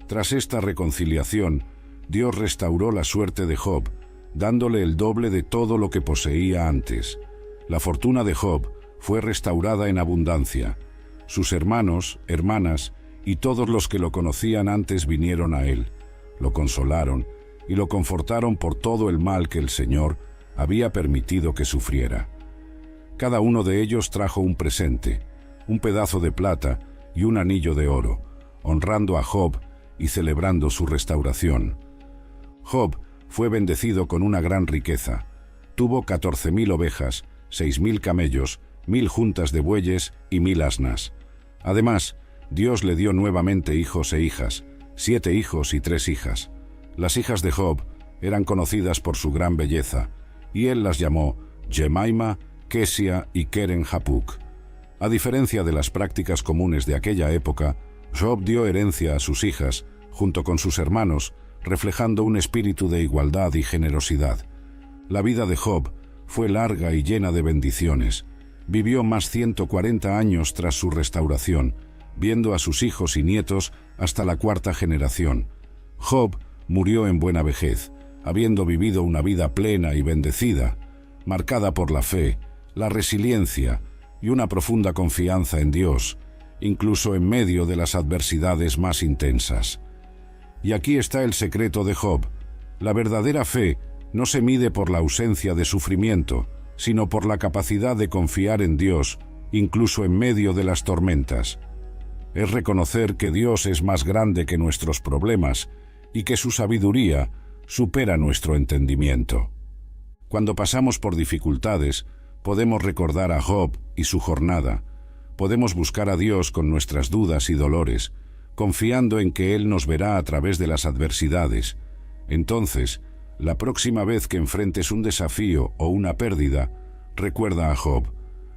Tras esta reconciliación, Dios restauró la suerte de Job, dándole el doble de todo lo que poseía antes. La fortuna de Job fue restaurada en abundancia. Sus hermanos, hermanas y todos los que lo conocían antes vinieron a él, lo consolaron y lo confortaron por todo el mal que el Señor había permitido que sufriera. Cada uno de ellos trajo un presente, un pedazo de plata y un anillo de oro, honrando a Job y celebrando su restauración. Job fue bendecido con una gran riqueza. Tuvo 14.000 ovejas, 6.000 camellos, 1.000 juntas de bueyes y 1.000 asnas. Además, Dios le dio nuevamente hijos e hijas, 7 hijos y 3 hijas. Las hijas de Job eran conocidas por su gran belleza, y él las llamó Jemaima, Kesia y Keren Hapuk. A diferencia de las prácticas comunes de aquella época, Job dio herencia a sus hijas, junto con sus hermanos, reflejando un espíritu de igualdad y generosidad. La vida de Job fue larga y llena de bendiciones. Vivió más 140 años tras su restauración, viendo a sus hijos y nietos hasta la 4ª generación. Job murió en buena vejez, habiendo vivido una vida plena y bendecida, marcada por la fe, la resiliencia y una profunda confianza en Dios, incluso en medio de las adversidades más intensas. Y aquí está el secreto de Job. La verdadera fe no se mide por la ausencia de sufrimiento, sino por la capacidad de confiar en Dios, incluso en medio de las tormentas. Es reconocer que Dios es más grande que nuestros problemas y que su sabiduría supera nuestro entendimiento. Cuando pasamos por dificultades, podemos recordar a Job y su jornada. Podemos buscar a Dios con nuestras dudas y dolores, confiando en que Él nos verá a través de las adversidades. Entonces, la próxima vez que enfrentes un desafío o una pérdida, recuerda a Job.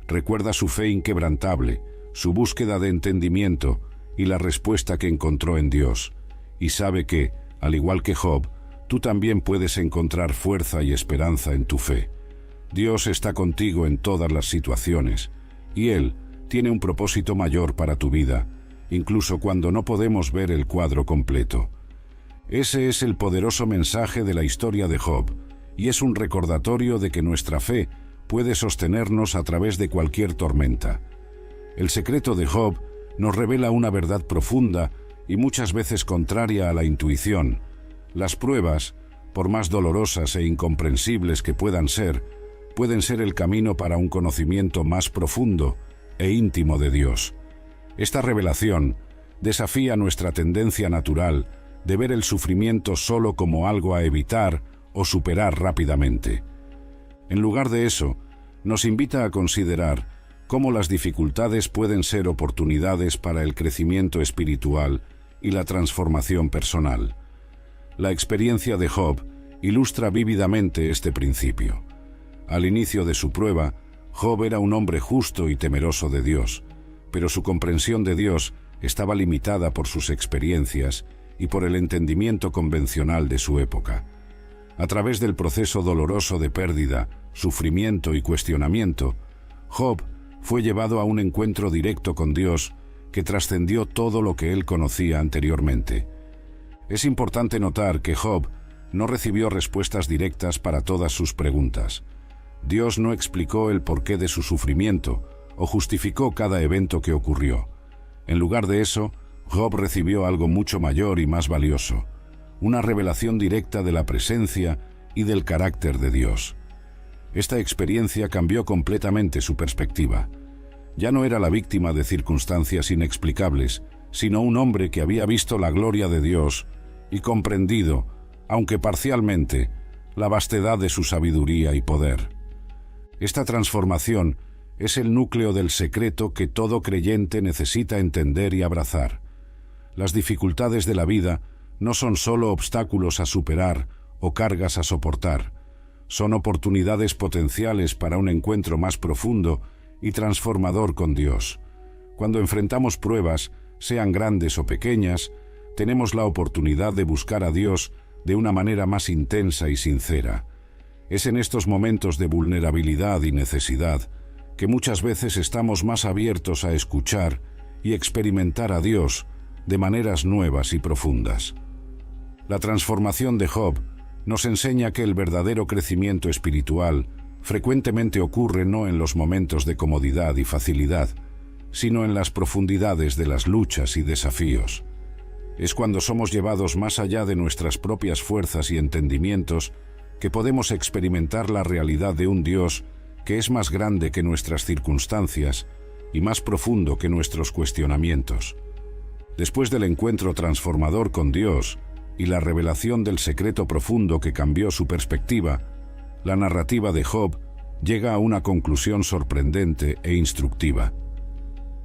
Recuerda su fe inquebrantable, su búsqueda de entendimiento y la respuesta que encontró en Dios. Y sabe que, al igual que Job, tú también puedes encontrar fuerza y esperanza en tu fe. Dios está contigo en todas las situaciones, y Él tiene un propósito mayor para tu vida, incluso cuando no podemos ver el cuadro completo. Ese es el poderoso mensaje de la historia de Job, y es un recordatorio de que nuestra fe puede sostenernos a través de cualquier tormenta. El secreto de Job nos revela una verdad profunda y muchas veces contraria a la intuición. Las pruebas, por más dolorosas e incomprensibles que pueden ser el camino para un conocimiento más profundo e íntimo de Dios. Esta revelación desafía nuestra tendencia natural de ver el sufrimiento solo como algo a evitar o superar rápidamente. En lugar de eso, nos invita a considerar cómo las dificultades pueden ser oportunidades para el crecimiento espiritual y la transformación personal. La experiencia de Job ilustra vívidamente este principio. Al inicio de su prueba, Job era un hombre justo y temeroso de Dios, pero su comprensión de Dios estaba limitada por sus experiencias y por el entendimiento convencional de su época. A través del proceso doloroso de pérdida, sufrimiento y cuestionamiento, Job fue llevado a un encuentro directo con Dios que trascendió todo lo que él conocía anteriormente. Es importante notar que Job no recibió respuestas directas para todas sus preguntas. Dios no explicó el porqué de su sufrimiento o justificó cada evento que ocurrió. En lugar de eso, Job recibió algo mucho mayor y más valioso, una revelación directa de la presencia y del carácter de Dios. Esta experiencia cambió completamente su perspectiva. Ya no era la víctima de circunstancias inexplicables, sino un hombre que había visto la gloria de Dios y comprendido, aunque parcialmente, la vastedad de su sabiduría y poder. Esta transformación es el núcleo del secreto que todo creyente necesita entender y abrazar. Las dificultades de la vida no son solo obstáculos a superar o cargas a soportar. Son oportunidades potenciales para un encuentro más profundo y transformador con Dios. Cuando enfrentamos pruebas, sean grandes o pequeñas, tenemos la oportunidad de buscar a Dios de una manera más intensa y sincera. Es en estos momentos de vulnerabilidad y necesidad que muchas veces estamos más abiertos a escuchar y experimentar a Dios de maneras nuevas y profundas. La transformación de Job nos enseña que el verdadero crecimiento espiritual frecuentemente ocurre no en los momentos de comodidad y facilidad, sino en las profundidades de las luchas y desafíos. Es cuando somos llevados más allá de nuestras propias fuerzas y entendimientos que podemos experimentar la realidad de un Dios que es más grande que nuestras circunstancias y más profundo que nuestros cuestionamientos. Después del encuentro transformador con Dios y la revelación del secreto profundo que cambió su perspectiva, la narrativa de Job llega a una conclusión sorprendente e instructiva.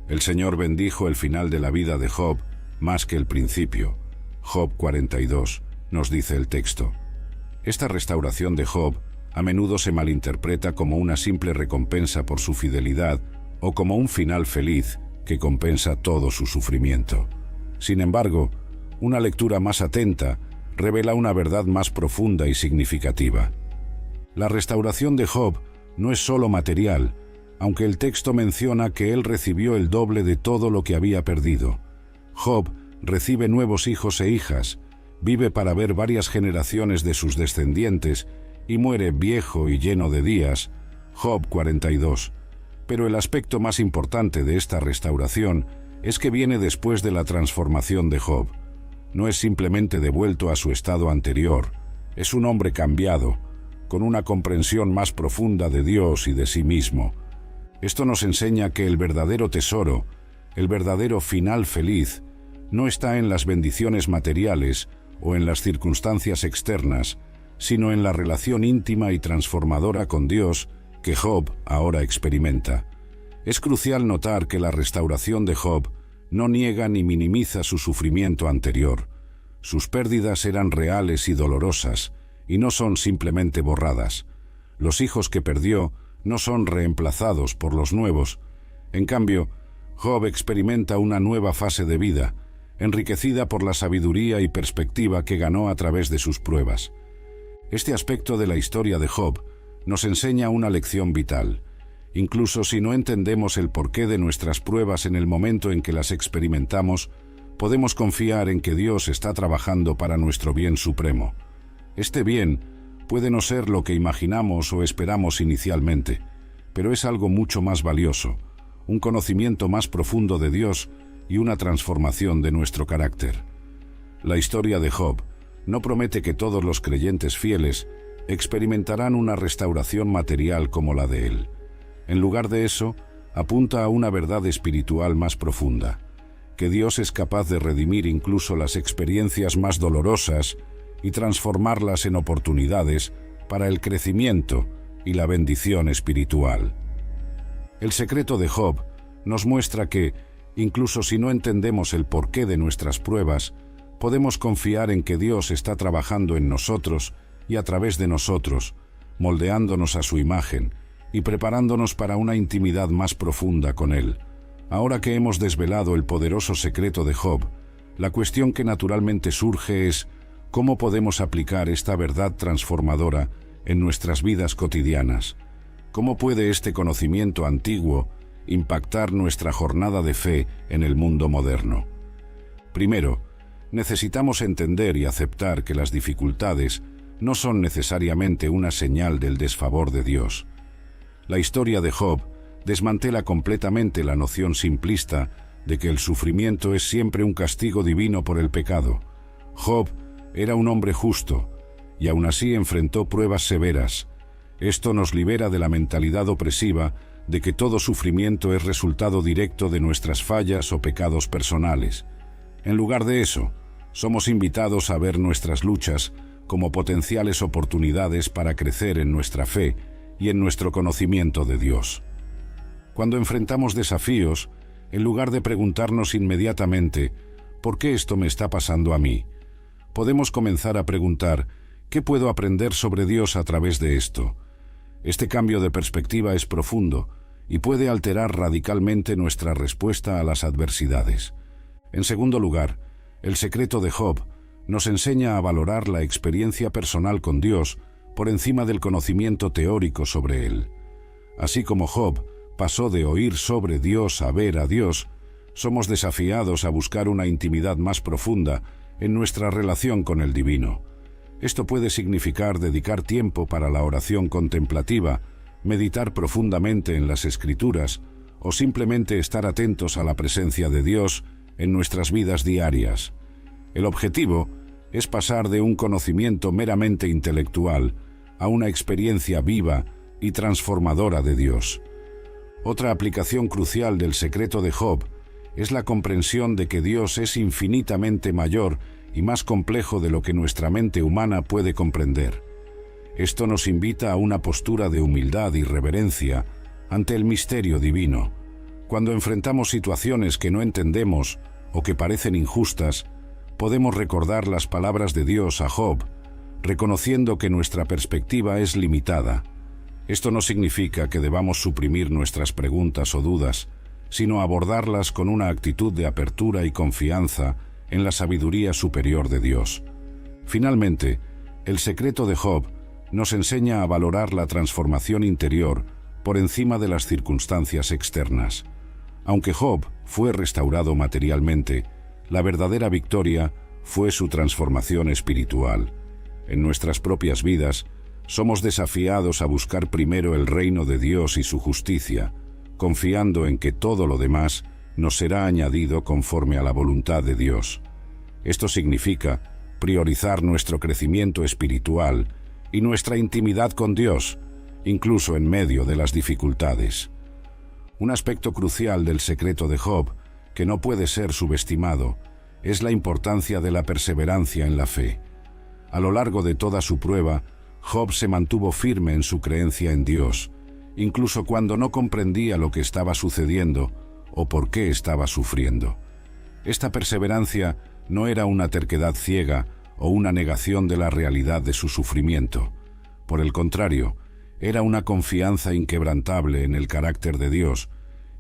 El Señor bendijo el final de la vida de Job más que el principio. Job 42, nos dice el texto. Esta restauración de Job a menudo se malinterpreta como una simple recompensa por su fidelidad o como un final feliz que compensa todo su sufrimiento. Sin embargo, una lectura más atenta revela una verdad más profunda y significativa. La restauración de Job no es solo material, aunque el texto menciona que él recibió el doble de todo lo que había perdido. Job recibe nuevos hijos e hijas, vive para ver varias generaciones de sus descendientes y muere viejo y lleno de días. Job 42. Pero el aspecto más importante de esta restauración es que viene después de la transformación de Job. No es simplemente devuelto a su estado anterior, es un hombre cambiado, con una comprensión más profunda de Dios y de sí mismo. Esto nos enseña que el verdadero tesoro, el verdadero final feliz, no está en las bendiciones materiales o en las circunstancias externas, sino en la relación íntima y transformadora con Dios que Job ahora experimenta. Es crucial notar que la restauración de Job no niega ni minimiza su sufrimiento anterior. Sus pérdidas eran reales y dolorosas, y no son simplemente borradas. Los hijos que perdió no son reemplazados por los nuevos. En cambio, Job experimenta una nueva fase de vida, enriquecida por la sabiduría y perspectiva que ganó a través de sus pruebas. Este aspecto de la historia de Job nos enseña una lección vital. Incluso si no entendemos el porqué de nuestras pruebas en el momento en que las experimentamos, podemos confiar en que Dios está trabajando para nuestro bien supremo. Este bien puede no ser lo que imaginamos o esperamos inicialmente, pero es algo mucho más valioso, un conocimiento más profundo de Dios y una transformación de nuestro carácter. La historia de Job no promete que todos los creyentes fieles experimentarán una restauración material como la de él. En lugar de eso, apunta a una verdad espiritual más profunda, que Dios es capaz de redimir incluso las experiencias más dolorosas y transformarlas en oportunidades para el crecimiento y la bendición espiritual. El secreto de Job nos muestra que, incluso si no entendemos el porqué de nuestras pruebas, podemos confiar en que Dios está trabajando en nosotros y a través de nosotros, moldeándonos a su imagen y preparándonos para una intimidad más profunda con Él. Ahora que hemos desvelado el poderoso secreto de Job, la cuestión que naturalmente surge es ¿cómo podemos aplicar esta verdad transformadora en nuestras vidas cotidianas? ¿Cómo puede este conocimiento antiguo impactar nuestra jornada de fe en el mundo moderno? Primero, necesitamos entender y aceptar que las dificultades no son necesariamente una señal del desfavor de Dios. La historia de Job desmantela completamente la noción simplista de que el sufrimiento es siempre un castigo divino por el pecado. Job era un hombre justo, y aún así enfrentó pruebas severas. Esto nos libera de la mentalidad opresiva de que todo sufrimiento es resultado directo de nuestras fallas o pecados personales. En lugar de eso, somos invitados a ver nuestras luchas como potenciales oportunidades para crecer en nuestra fe y en nuestro conocimiento de Dios. Cuando enfrentamos desafíos, en lugar de preguntarnos inmediatamente ¿por qué esto me está pasando a mí?, podemos comenzar a preguntar ¿qué puedo aprender sobre Dios a través de esto? Este cambio de perspectiva es profundo y puede alterar radicalmente nuestra respuesta a las adversidades. En segundo lugar, el secreto de Job nos enseña a valorar la experiencia personal con Dios por encima del conocimiento teórico sobre Él. Así como Job pasó de oír sobre Dios a ver a Dios, somos desafiados a buscar una intimidad más profunda en nuestra relación con el divino. Esto puede significar dedicar tiempo para la oración contemplativa, meditar profundamente en las Escrituras o simplemente estar atentos a la presencia de Dios en nuestras vidas diarias. El objetivo es pasar de un conocimiento meramente intelectual a una experiencia viva y transformadora de Dios. Otra aplicación crucial del secreto de Job es la comprensión de que Dios es infinitamente mayor y más complejo de lo que nuestra mente humana puede comprender. Esto nos invita a una postura de humildad y reverencia ante el misterio divino. Cuando enfrentamos situaciones que no entendemos o que parecen injustas, podemos recordar las palabras de Dios a Job, reconociendo que nuestra perspectiva es limitada. Esto no significa que debamos suprimir nuestras preguntas o dudas, sino abordarlas con una actitud de apertura y confianza en la sabiduría superior de Dios. Finalmente, el secreto de Job nos enseña a valorar la transformación interior por encima de las circunstancias externas. Aunque Job fue restaurado materialmente, la verdadera victoria fue su transformación espiritual. En nuestras propias vidas, somos desafiados a buscar primero el reino de Dios y su justicia, confiando en que todo lo demás nos será añadido conforme a la voluntad de Dios. Esto significa priorizar nuestro crecimiento espiritual y nuestra intimidad con Dios, incluso en medio de las dificultades. Un aspecto crucial del secreto de Job, que no puede ser subestimado, es la importancia de la perseverancia en la fe. A lo largo de toda su prueba, Job se mantuvo firme en su creencia en Dios, incluso cuando no comprendía lo que estaba sucediendo o por qué estaba sufriendo. Esta perseverancia no era una terquedad ciega o una negación de la realidad de su sufrimiento. Por el contrario, era una confianza inquebrantable en el carácter de Dios,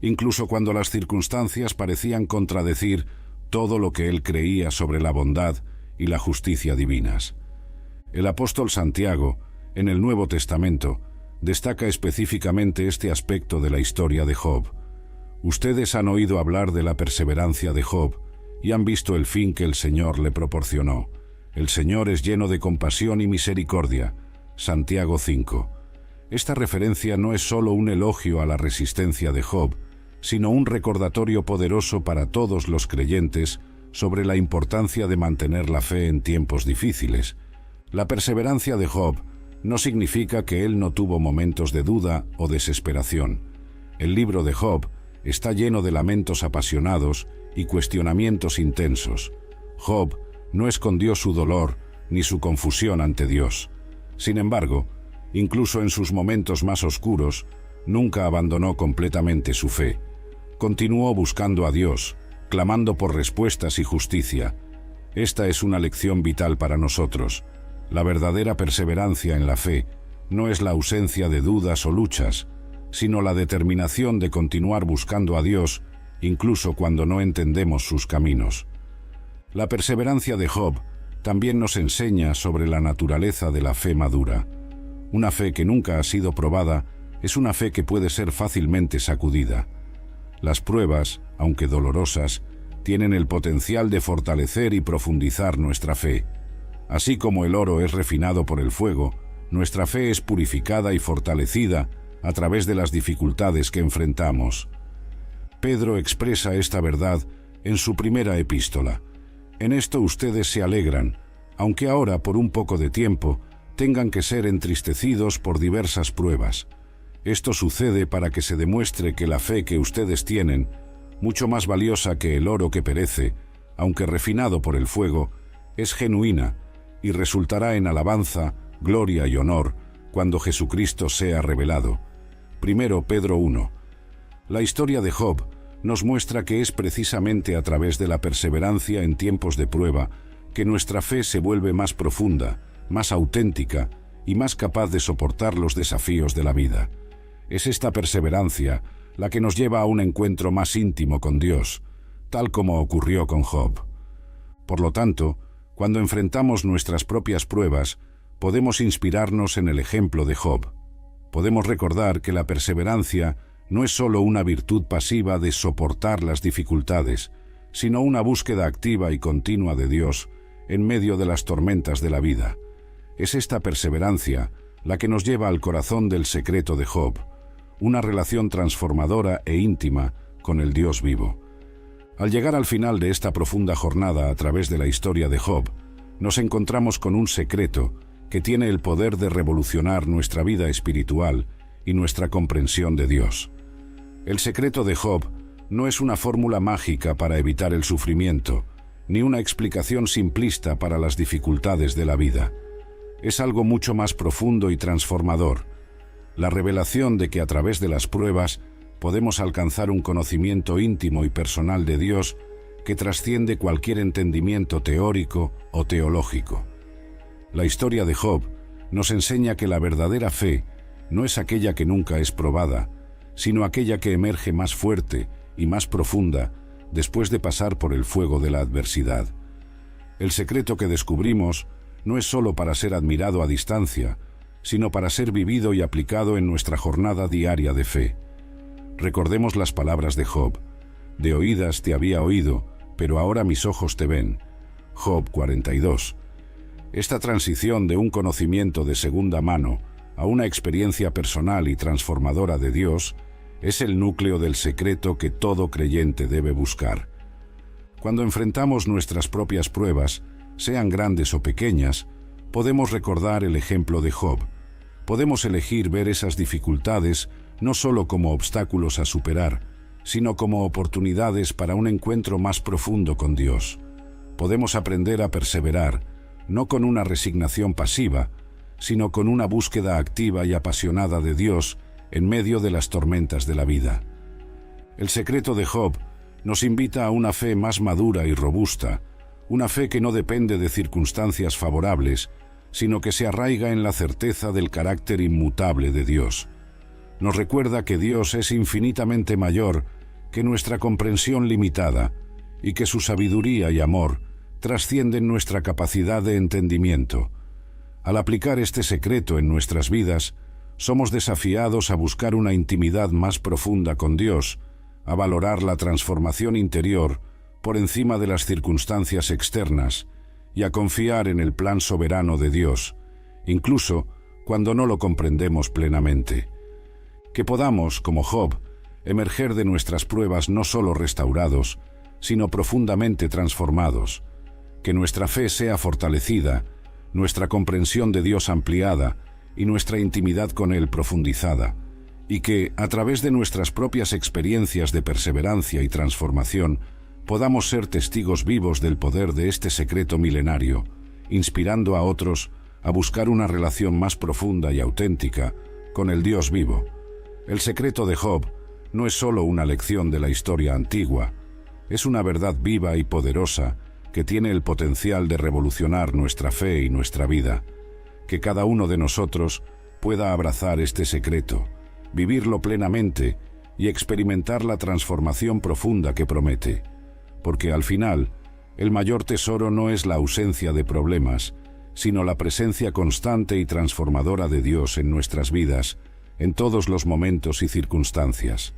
incluso cuando las circunstancias parecían contradecir todo lo que él creía sobre la bondad y la justicia divinas. El apóstol Santiago, en el Nuevo Testamento, destaca específicamente este aspecto de la historia de Job. Ustedes han oído hablar de la perseverancia de Job y han visto el fin que el Señor le proporcionó. El Señor es lleno de compasión y misericordia. Santiago 5. Esta referencia no es solo un elogio a la resistencia de Job, sino un recordatorio poderoso para todos los creyentes sobre la importancia de mantener la fe en tiempos difíciles. La perseverancia de Job no significa que él no tuvo momentos de duda o desesperación. El libro de Job está lleno de lamentos apasionados y cuestionamientos intensos. Job no escondió su dolor ni su confusión ante Dios. Sin embargo, incluso en sus momentos más oscuros, nunca abandonó completamente su fe. Continuó buscando a Dios, clamando por respuestas y justicia. Esta es una lección vital para nosotros. La verdadera perseverancia en la fe no es la ausencia de dudas o luchas, sino la determinación de continuar buscando a Dios, incluso cuando no entendemos sus caminos. La perseverancia de Job también nos enseña sobre la naturaleza de la fe madura. Una fe que nunca ha sido probada es una fe que puede ser fácilmente sacudida. Las pruebas, aunque dolorosas, tienen el potencial de fortalecer y profundizar nuestra fe. Así como el oro es refinado por el fuego, nuestra fe es purificada y fortalecida a través de las dificultades que enfrentamos. Pedro expresa esta verdad en su primera epístola. En esto ustedes se alegran, aunque ahora por un poco de tiempo tengan que ser entristecidos por diversas pruebas. Esto sucede para que se demuestre que la fe que ustedes tienen, mucho más valiosa que el oro que perece, aunque refinado por el fuego, es genuina y resultará en alabanza, gloria y honor cuando Jesucristo sea revelado. 1 Pedro 1. La historia de Job nos muestra que es precisamente a través de la perseverancia en tiempos de prueba que nuestra fe se vuelve más profunda, más auténtica y más capaz de soportar los desafíos de la vida. Es esta perseverancia la que nos lleva a un encuentro más íntimo con Dios, tal como ocurrió con Job. Por lo tanto, cuando enfrentamos nuestras propias pruebas, podemos inspirarnos en el ejemplo de Job. Podemos recordar que la perseverancia no es solo una virtud pasiva de soportar las dificultades, sino una búsqueda activa y continua de Dios en medio de las tormentas de la vida. Es esta perseverancia la que nos lleva al corazón del secreto de Job, una relación transformadora e íntima con el Dios vivo. Al llegar al final de esta profunda jornada a través de la historia de Job, nos encontramos con un secreto que tiene el poder de revolucionar nuestra vida espiritual y nuestra comprensión de Dios. El secreto de Job no es una fórmula mágica para evitar el sufrimiento, ni una explicación simplista para las dificultades de la vida. Es algo mucho más profundo y transformador, la revelación de que a través de las pruebas podemos alcanzar un conocimiento íntimo y personal de Dios que trasciende cualquier entendimiento teórico o teológico. La historia de Job nos enseña que la verdadera fe no es aquella que nunca es probada, sino aquella que emerge más fuerte y más profunda después de pasar por el fuego de la adversidad. El secreto que descubrimos no es solo para ser admirado a distancia, sino para ser vivido y aplicado en nuestra jornada diaria de fe. Recordemos las palabras de Job: de oídas te había oído, pero ahora mis ojos te ven. Job 42. Esta transición de un conocimiento de segunda mano a una experiencia personal y transformadora de Dios es el núcleo del secreto que todo creyente debe buscar. Cuando enfrentamos nuestras propias pruebas, sean grandes o pequeñas, podemos recordar el ejemplo de Job. Podemos elegir ver esas dificultades no solo como obstáculos a superar, sino como oportunidades para un encuentro más profundo con Dios. Podemos aprender a perseverar, no con una resignación pasiva, sino con una búsqueda activa y apasionada de Dios en medio de las tormentas de la vida. El secreto de Job nos invita a una fe más madura y robusta, una fe que no depende de circunstancias favorables, sino que se arraiga en la certeza del carácter inmutable de Dios. Nos recuerda que Dios es infinitamente mayor que nuestra comprensión limitada y que su sabiduría y amor trascienden nuestra capacidad de entendimiento. Al aplicar este secreto en nuestras vidas, somos desafiados a buscar una intimidad más profunda con Dios, a valorar la transformación interior por encima de las circunstancias externas y a confiar en el plan soberano de Dios, incluso cuando no lo comprendemos plenamente. Que podamos, como Job, emerger de nuestras pruebas no solo restaurados, sino profundamente transformados. Que nuestra fe sea fortalecida, nuestra comprensión de Dios ampliada y nuestra intimidad con Él profundizada, y que, a través de nuestras propias experiencias de perseverancia y transformación, podamos ser testigos vivos del poder de este secreto milenario, inspirando a otros a buscar una relación más profunda y auténtica con el Dios vivo. El secreto de Job no es solo una lección de la historia antigua, es una verdad viva y poderosa que tiene el potencial de revolucionar nuestra fe y nuestra vida. Que cada uno de nosotros pueda abrazar este secreto, vivirlo plenamente y experimentar la transformación profunda que promete. Porque al final, el mayor tesoro no es la ausencia de problemas, sino la presencia constante y transformadora de Dios en nuestras vidas, en todos los momentos y circunstancias.